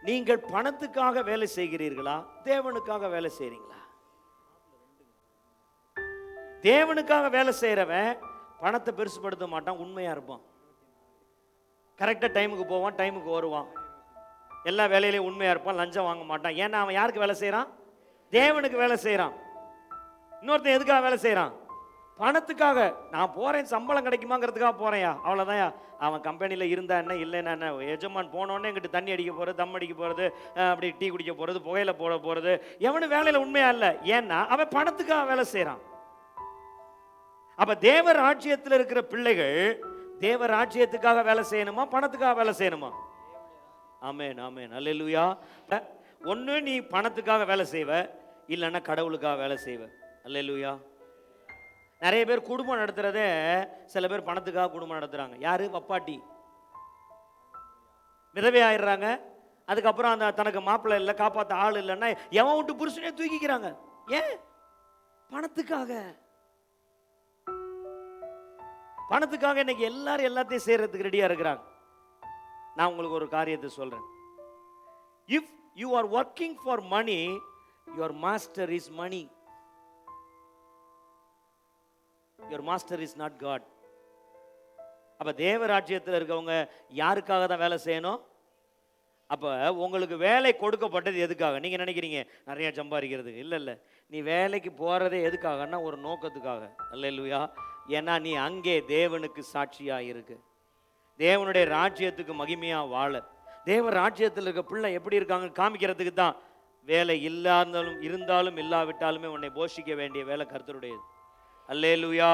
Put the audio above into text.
நீங்கள் பணத்துக்காக வேலை செய்கிறீர்களா, தேவனுக்காக வேலை செய்றீங்களா? தேவனுக்காக வேலை செய்யறவன் பணத்தை பெருசுபடுத்த மாட்டான், உண்மையா இருப்பான். கரெக்டா டைமுக்கு போவான், டைமுக்கு வருவான், எல்லா வேலையிலையும் உண்மையா இருப்பான், லஞ்சம் வாங்க மாட்டான். ஏன்னா அவன் யாருக்கு வேலை செய்யறான்? தேவனுக்கு வேலை செய்யறான். இன்னொருத்தன் எதுக்காக வேலை செய்யறான்? பணத்துக்காக. நான் போறேன் சம்பளம் கிடைக்குமாங்கிறதுக்காக போறேன்யா, அவ்வளவுதான். அவன் கம்பெனியில இருந்தா என்ன, இல்லைன்னா என்ன, எஜமான் போனோடனே எங்கிட்ட தண்ணி அடிக்க போறது, தம் அடிக்க போறது, அப்படி டீ குடிக்க போறது, புகையில போட போறது, எவனும் வேலையில உண்மையா இல்லை. ஏன்னா அவன் பணத்துக்காக வேலை செய்யறான். அப்ப தேவ ராஜ்யத்தில் இருக்கிற பிள்ளைகள் தேவ ராஜ்யத்துக்காக வேலை செய்யணுமா, பணத்துக்காக வேலை செய்யணுமா? ஆமென், ஆமென், அல்லேலூயா. ஒண்ணு நீ பணத்துக்காக வேலை செய்வ, இல்லைன்னா கடவுளுக்காக வேலை செய்வ. அல்லேலூயா. நிறைய பேர் குடும்பம் நடத்துறதே, சில பேர் பணத்துக்காக குடும்பம் நடத்துறாங்க. யாரு? வப்பாட்டி. விதவை ஆயிடுறாங்க. அதுக்கப்புறம் அந்த தனக்கு மாப்பிள்ளை இல்லை, காப்பாற்ற ஆள் இல்லைன்னா எவன் விட்டு புருஷனே தூக்கிக்கிறாங்க. ஏன்? பணத்துக்காக. பணத்துக்காக இன்னைக்கு எல்லாரும் எல்லாத்தையும் செய்யறதுக்கு ரெடியா இருக்கிறாங்க. நான் உங்களுக்கு ஒரு காரியத்தை சொல்றேன். If you are working for money, your master is money. Your master is not God. அப்ப தேவ ராஜ்யத்தில் இருக்கவங்க யாருக்காக தான் வேலை செய்யணும்? அப்ப உங்களுக்கு வேலை கொடுக்கப்பட்டது எதுக்காக? நீங்க நினைக்கிறீங்க நிறைய சம்பாதிக்கிறதுக்கு. இல்ல இல்ல, நீ வேலைக்கு போறதே எதுக்காகன்னா ஒரு நோக்கத்துக்காக. அல்லேலூயா. ஏன்னா நீ அங்கே தேவனுக்கு சாட்சியா இருக்கு, தேவனுடைய ராஜ்யத்துக்கு மகிமையா வாழ. தேவ ராஜ்யத்தில் இருக்க பிள்ளை எப்படி இருக்காங்க காமிக்கிறதுக்கு தான். வேலை இல்லாதாலும் இருந்தாலும் இல்லாவிட்டாலுமே உன்னை போஷிக்க வேண்டிய வேலை கர்த்தருடையது. அல்லேலூயா.